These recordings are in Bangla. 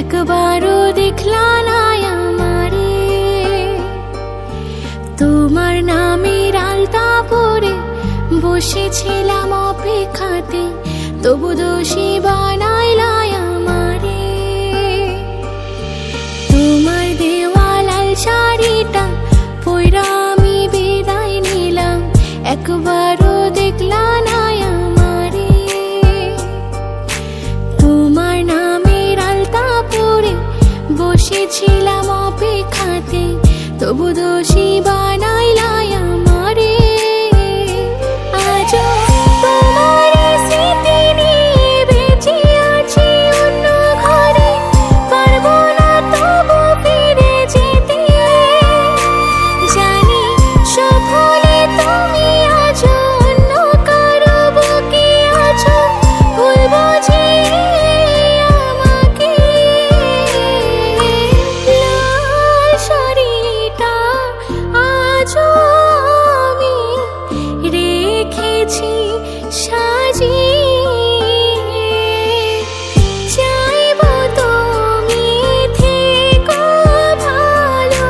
একবারও দেখলা না আমারে। তোমার নামের আলতা পরে বসেছিলাম অপেক্ষাতে, তবু দোষী বানাইলা আমারে। তোমার দেওয়া লাল শাড়িটা পইরা আমি বিদায় নিলাম, একবারও দেখলা না আমারে। তোমার নামের আলতা পরে বসেছিলাম অপেক্ষাতে, তবু দোষী বানাইলা আমারে। আজও তোমার স্মৃতি নিয়ে বেঁচে আছি অন্য ঘরে, পারবো না তবু ফিরে যেতে। জানি সব ভুলে তুমি আজও অন্য কারো বুকে আছো, ভুল বুঝে আমাকে। লাল শাড়িটা আজও আমি রেখেছি সাজিয়ে, চাইবো তুমি থেকো ভালো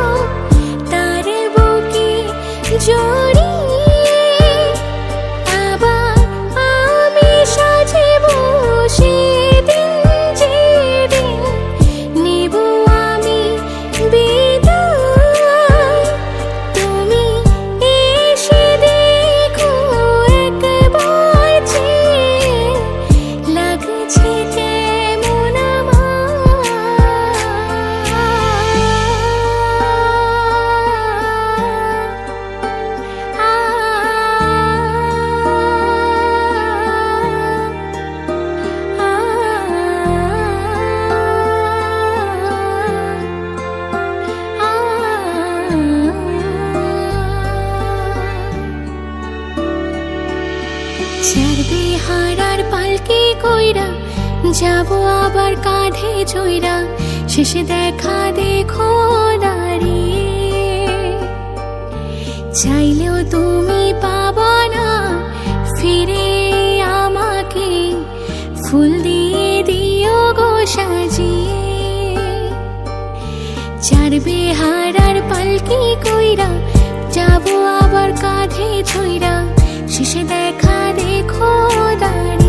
তার বুকে জড়িয়ে। আবার আমি সাজিবো সেদিন যেদিন নেব আমি বিদায়। তুমি এসে দেখো একবার চেয়ে, লাগছে কেমন আমার। ছাড়বে হারার পালকি কইরা, যাবো আবার কাঁধে চইরা, শেষে দেখা দেখো দাঁড়িয়ে। চাইলেও তুমি পাবা না ফিরে আমাকে, ফুল দিয়ে দিও গো সাজিয়ে। ছাড়বে হারার পালকি কইরা, যাবো আবার কাঁধে চইরা, শেষে দেখা দেখো দাঁড়িয়ে।